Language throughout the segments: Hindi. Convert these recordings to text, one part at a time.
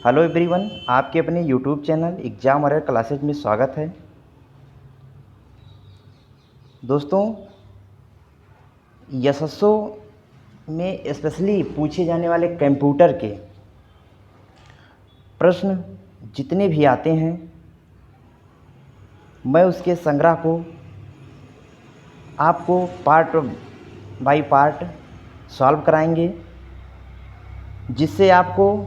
हेलो एवरीवन, आपके अपने YouTube channel exam warrior classes में स्वागत है। दोस्तों, एसएसओ में स्पेशली पूछे जाने वाले कंप्यूटर के प्रश्न जितने भी आते हैं, मैं उसके संग्रह को आपको पार्ट बाय पार्ट सॉल्व कराएंगे, जिससे आपको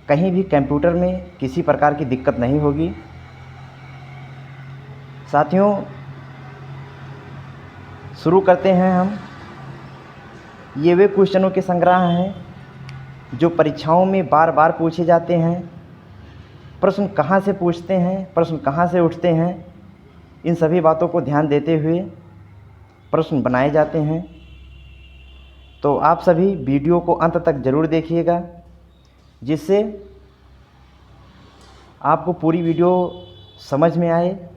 कहीं भी कंप्यूटर में किसी प्रकार की दिक्कत नहीं होगी। साथियों, शुरू करते हैं हम। ये वे क्वेश्चनों के संग्रह हैं जो परीक्षाओं में बार बार पूछे जाते हैं। प्रश्न कहाँ से पूछते हैं, प्रश्न कहाँ से उठते हैं, इन सभी बातों को ध्यान देते हुए प्रश्न बनाए जाते हैं। तो आप सभी वीडियो को अंत तक ज़रूर देखिएगा, जिससे आपको पूरी वीडियो समझ में आए।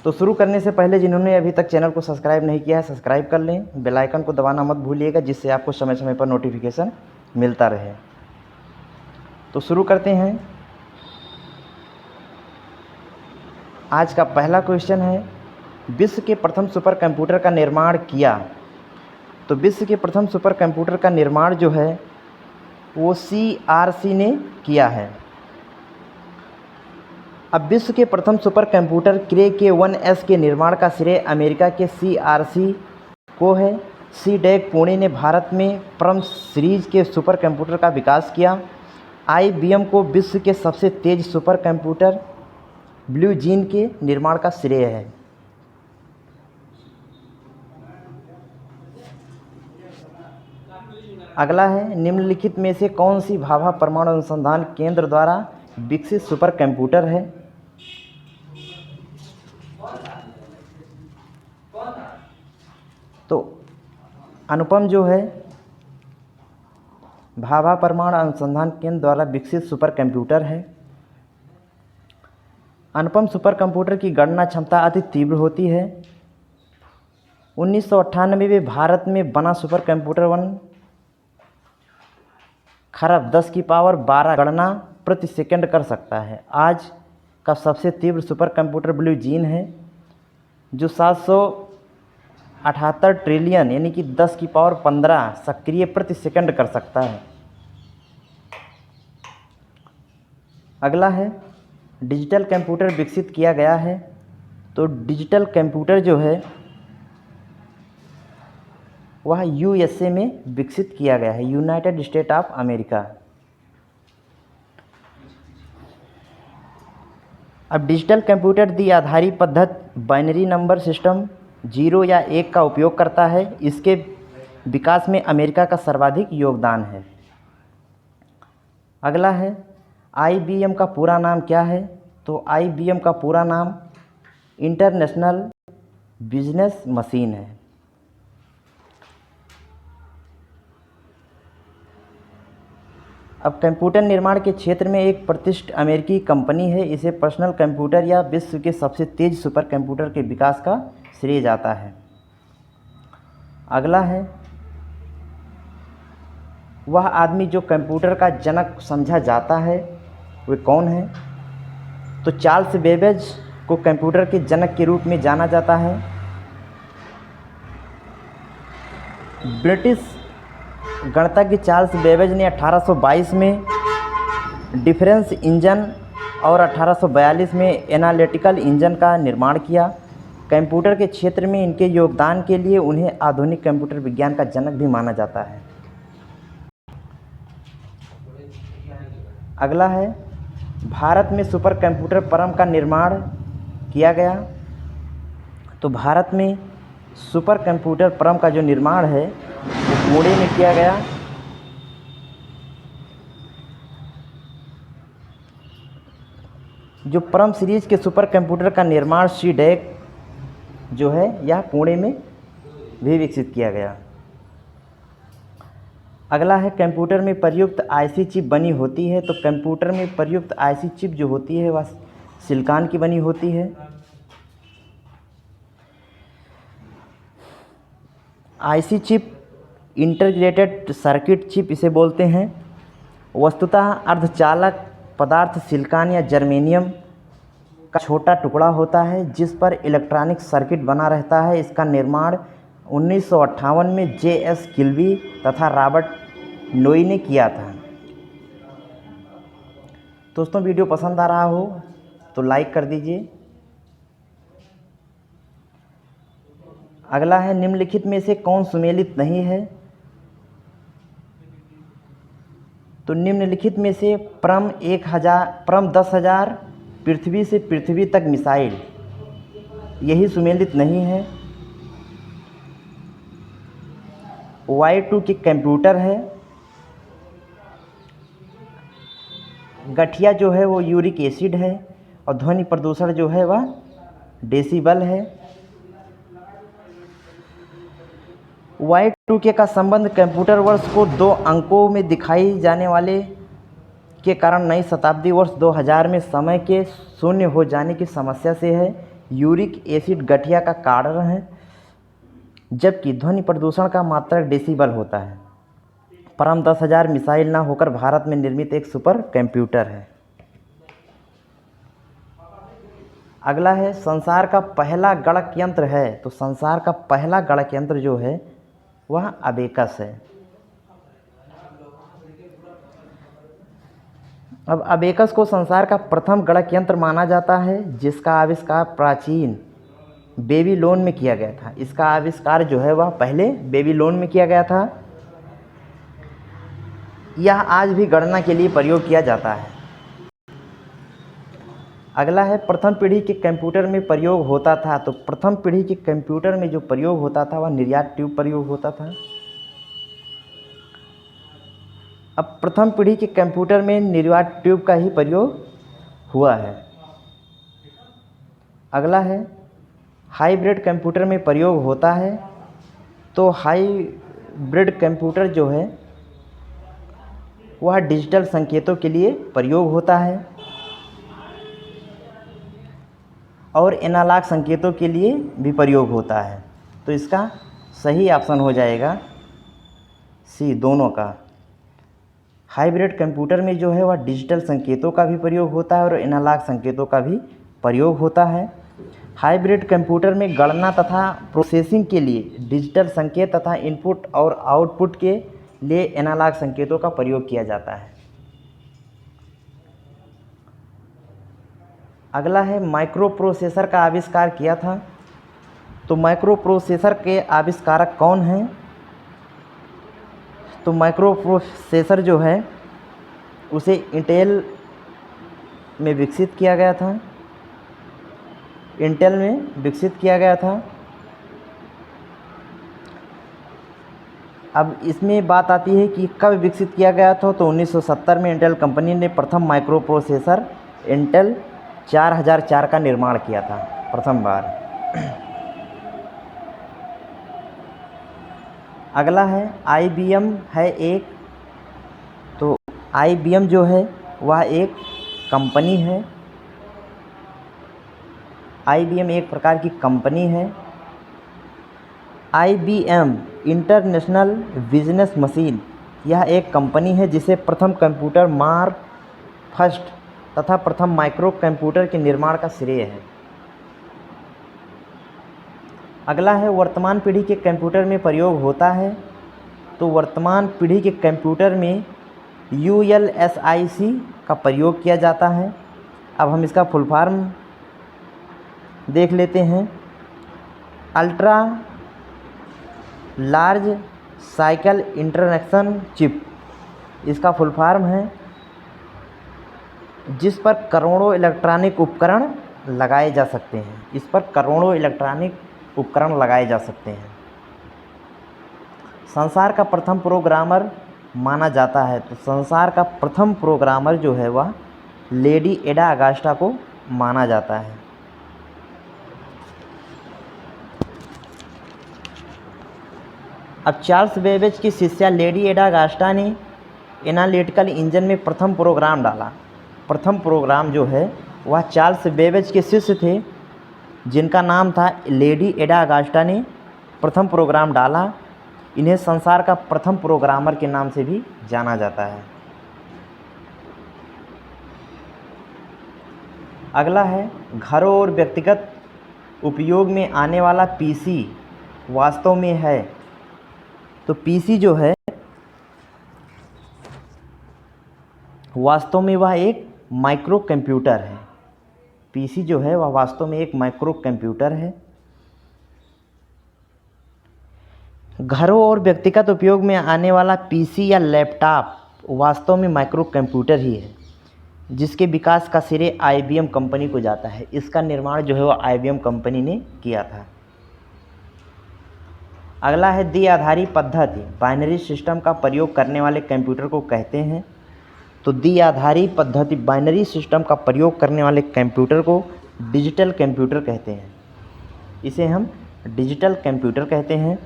तो शुरू करने से पहले जिन्होंने अभी तक चैनल को सब्सक्राइब नहीं किया है, सब्सक्राइब कर लें। बेल आइकन को दबाना मत भूलिएगा, जिससे आपको समय समय पर नोटिफिकेशन मिलता रहे। तो शुरू करते हैं। आज का पहला क्वेश्चन है, विश्व के प्रथम सुपर कंप्यूटर का निर्माण किया। तो विश्व के प्रथम सुपर कंप्यूटर का निर्माण जो है वो CRC ने किया है। अब विश्व के प्रथम सुपर कंप्यूटर क्रे K1S के निर्माण का श्रेय अमेरिका के CRC को है। CDEC पुणे ने भारत में परम सीरीज के सुपर कंप्यूटर का विकास किया। IBM को विश्व के सबसे तेज सुपर कंप्यूटर ब्लू जीन के निर्माण का श्रेय है। अगला है, निम्नलिखित में से कौन सी भाभा परमाणु अनुसंधान केंद्र द्वारा विकसित सुपर कंप्यूटर है? तो अनुपम जो है भाभा परमाणु अनुसंधान केंद्र द्वारा विकसित सुपर कंप्यूटर है। अनुपम सुपर कंप्यूटर की गणना क्षमता अति तीव्र होती है। 1998 में भारत में बना सुपर कंप्यूटर 1 खरब 10 की पावर 12 गणना प्रति सेकंड कर सकता है। आज का सबसे तीव्र सुपर कंप्यूटर ब्लू जीन है, जो 778 ट्रिलियन यानी कि 10 की पावर 15 सक्रिय प्रति सेकंड कर सकता है। अगला है, डिजिटल कंप्यूटर विकसित किया गया है। तो डिजिटल कंप्यूटर जो है वह USA में विकसित किया गया है, यूनाइटेड स्टेट ऑफ अमेरिका। अब डिजिटल कंप्यूटर द्विआधारी पद्धति बाइनरी नंबर सिस्टम 0 या 1 का उपयोग करता है। इसके विकास में अमेरिका का सर्वाधिक योगदान है। अगला है, IBM का पूरा नाम क्या है? तो IBM का पूरा नाम इंटरनेशनल बिजनेस मशीन है। अब कंप्यूटर निर्माण के क्षेत्र में एक प्रतिष्ठित अमेरिकी कंपनी है। इसे पर्सनल कंप्यूटर या विश्व के सबसे तेज सुपर कंप्यूटर के विकास का श्रेय जाता है। अगला है, वह आदमी जो कंप्यूटर का जनक समझा जाता है वह कौन है? तो चार्ल्स बेबेज को कंप्यूटर के जनक के रूप में जाना जाता है। ब्रिटिश गणितज्ञ चार्ल्स बेबेज ने 1822 में डिफरेंस इंजन और 1842 में एनालिटिकल इंजन का निर्माण किया। कंप्यूटर के क्षेत्र में इनके योगदान के लिए उन्हें आधुनिक कंप्यूटर विज्ञान का जनक भी माना जाता है। अगला है, भारत में सुपर कंप्यूटर परम का निर्माण किया गया। तो भारत में सुपर कंप्यूटर परम का जो निर्माण है वो पुणे में किया गया। जो परम सीरीज के सुपर कंप्यूटर का निर्माण CDEC जो है यह पुणे में भी विकसित किया गया। अगला है, कंप्यूटर में प्रयुक्त IC चिप बनी होती है। तो कंप्यूटर में प्रयुक्त IC चिप जो होती है वह सिलिकॉन की बनी होती है। IC chip integrated circuit chip इसे बोलते हैं। वस्तुतः अर्धचालक पदार्थ सिलिकॉन या जर्मेनियम का छोटा टुकड़ा होता है जिस पर इलेक्ट्रॉनिक सर्किट बना रहता है। इसका निर्माण 1958 में J.S. किल्बी तथा रॉबर्ट नोई ने किया था। दोस्तों, वीडियो पसंद आ रहा हो तो लाइक कर दीजिए। अगला है, निम्नलिखित में से कौन सुमेलित नहीं है? तो निम्नलिखित में से परम 10,000 पृथ्वी से पृथ्वी तक मिसाइल, यही सुमेलित नहीं है। Y2 के कंप्यूटर है। गठिया जो है वो यूरिक एसिड है और ध्वनि प्रदूषण जो है वह डेसिबल है। Y2K का संबंध कंप्यूटर वर्ष को 2 अंकों में दिखाई जाने वाले के कारण नई शताब्दी वर्ष 2000 में समय के शून्य हो जाने की समस्या से है। यूरिक एसिड गठिया का कारण है, जबकि ध्वनि प्रदूषण का मात्रक डेसिबल होता है। परम 10,000 मिसाइल ना होकर भारत में निर्मित एक सुपर कंप्यूटर है। अगला है, संसार का पहला गणक यंत्र है। तो संसार का पहला गणक यंत्र जो है वह अबेकस है। अब अबेकस को संसार का प्रथम गणक यंत्र माना जाता है, जिसका आविष्कार प्राचीन बेबीलोन में किया गया था। इसका आविष्कार जो है वह पहले बेबीलोन में किया गया था। यह आज भी गणना के लिए प्रयोग किया जाता है। अगला है, प्रथम पीढ़ी के कंप्यूटर में प्रयोग होता था। तो प्रथम पीढ़ी के कंप्यूटर में जो प्रयोग होता था वह निर्यात ट्यूब प्रयोग होता था। अब प्रथम पीढ़ी के कंप्यूटर में निर्यात ट्यूब का ही प्रयोग हुआ है। अगला है, हाइब्रिड कंप्यूटर में प्रयोग होता है। तो हाइब्रिड कंप्यूटर जो है वह डिजिटल संकेतों के लिए प्रयोग होता है और एनालॉग संकेतों के लिए भी प्रयोग होता है। तो इसका सही ऑप्शन हो जाएगा सी, दोनों का। हाइब्रिड कंप्यूटर में जो है वह डिजिटल संकेतों का भी प्रयोग होता है और एनालॉग संकेतों का भी प्रयोग होता है। हाइब्रिड कंप्यूटर में गणना तथा प्रोसेसिंग के लिए डिजिटल संकेत तथा इनपुट और आउटपुट के लिए एनालॉग संकेतों का प्रयोग किया जाता है। अगला है, माइक्रो प्रोसेसर का आविष्कार किया था। तो माइक्रो प्रोसेसर के आविष्कारक कौन हैं? तो माइक्रो प्रोसेसर जो है उसे इंटेल में विकसित किया गया था। इंटेल में विकसित किया गया था। अब इसमें बात आती है कि कब विकसित किया गया था। तो 1970 में इंटेल कंपनी ने प्रथम माइक्रो प्रोसेसर इंटेल 4004 का निर्माण किया था प्रथम बार। अगला है, IBM है एक। तो IBM जो है वह एक कंपनी है। IBM एक प्रकार की कंपनी है। IBM इंटरनेशनल बिजनेस मशीन, यह एक कंपनी है जिसे प्रथम कंप्यूटर मार्क फर्स्ट तथा प्रथम माइक्रो कंप्यूटर के निर्माण का श्रेय है। अगला है, वर्तमान पीढ़ी के कंप्यूटर में प्रयोग होता है। तो वर्तमान पीढ़ी के कंप्यूटर में ULSIC का प्रयोग किया जाता है। अब हम इसका फुल फॉर्म देख लेते हैं। Ultra large cycle interconnection chip इसका फुल फॉर्म है, जिस पर करोड़ों इलेक्ट्रॉनिक उपकरण लगाए जा सकते हैं। इस पर करोड़ों इलेक्ट्रॉनिक उपकरण लगाए जा सकते हैं। संसार का प्रथम प्रोग्रामर माना जाता है। तो संसार का प्रथम प्रोग्रामर जो है वह लेडी एडा अगास्टा को माना जाता है। अब चार्ल्स बेबेज की शिष्या लेडी एडा अगास्टा ने एनालिटिकल इंजन में प्रथम प्रोग्राम डाला। प्रथम प्रोग्राम जो है वह चार्ल्स बेबेज के शिष्य थे, जिनका नाम था लेडी एडा अगास्टा ने प्रथम प्रोग्राम डाला। इन्हें संसार का प्रथम प्रोग्रामर के नाम से भी जाना जाता है। अगला है, घरों और व्यक्तिगत उपयोग में आने वाला पीसी वास्तव में है। तो पीसी जो है वास्तव में वह एक माइक्रो कंप्यूटर है। पीसी जो है वह वास्तव में एक माइक्रो कंप्यूटर है। घरों और व्यक्तिगत उपयोग में आने वाला पीसी या लैपटॉप वास्तव में माइक्रो कंप्यूटर ही है, जिसके विकास का श्रेय आईबीएम कंपनी को जाता है। इसका निर्माण जो है वो आईबीएम कंपनी ने किया था। अगला है, द्विआधारी पद्धति बाइनरी सिस्टम का प्रयोग करने वाले कंप्यूटर को कहते हैं। तो द्विआधारी पद्धति बाइनरी सिस्टम का प्रयोग करने वाले कंप्यूटर को डिजिटल कंप्यूटर कहते हैं। इसे हम डिजिटल कंप्यूटर कहते हैं।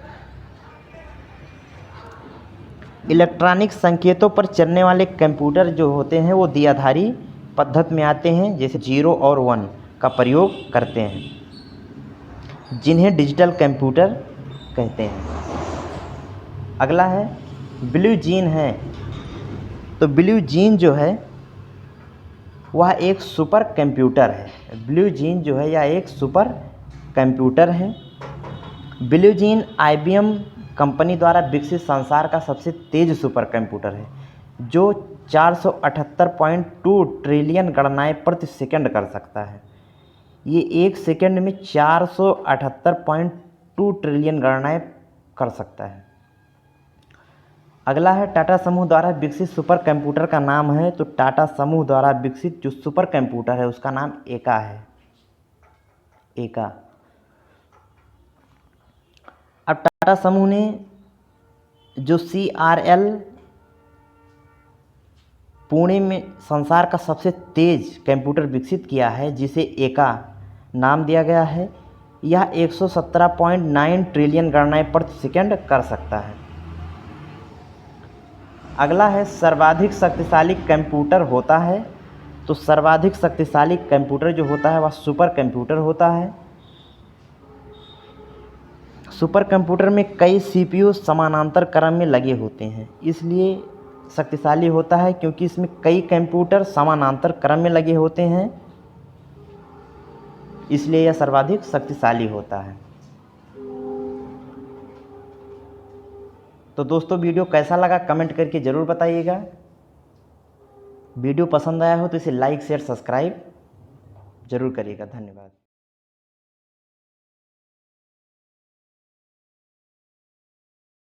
इलेक्ट्रॉनिक संकेतों पर चलने वाले कंप्यूटर जो होते हैं वो द्विआधारी पद्धति में आते हैं, जैसे 0 और 1 का प्रयोग करते हैं, जिन्हें डिजिटल कंप्यूटर कहते हैं। अगला है, ब्लू जीन है। तो ब्लू जीन जो है वह एक सुपर कंप्यूटर है। ब्लू जीन जो है यह एक सुपर कंप्यूटर है। ब्लू जीन आईबीएम कंपनी द्वारा विकसित संसार का सबसे तेज सुपर कंप्यूटर है, जो 478.2 ट्रिलियन गणनाएं प्रति सेकंड कर सकता है। ये एक सेकंड में 478.2 ट्रिलियन गणनाएं कर सकता है। अगला है, टाटा समूह द्वारा विकसित सुपर कंप्यूटर का नाम है। तो टाटा समूह द्वारा विकसित जो सुपर कंप्यूटर है उसका नाम एका है। एका। अब टाटा समूह ने जो CRL पुणे में संसार का सबसे तेज कंप्यूटर विकसित किया है, जिसे एका नाम दिया गया है, यह 117.9 ट्रिलियन गणनाएं प्रति सेकंड कर सकता है। अगला है, सर्वाधिक शक्तिशाली कंप्यूटर होता है। तो सर्वाधिक शक्तिशाली कंप्यूटर जो होता है वह सुपर कंप्यूटर होता है। सुपर कंप्यूटर में कई CPU समानांतर क्रम में लगे होते हैं, इसलिए शक्तिशाली होता है, क्योंकि इसमें कई कंप्यूटर समानांतर क्रम में लगे होते हैं, इसलिए यह सर्वाधिक शक्तिशाली होता है। तो दोस्तों, वीडियो कैसा लगा कमेंट करके ज़रूर बताइएगा। वीडियो पसंद आया हो तो इसे लाइक शेयर सब्सक्राइब ज़रूर करिएगा। धन्यवाद।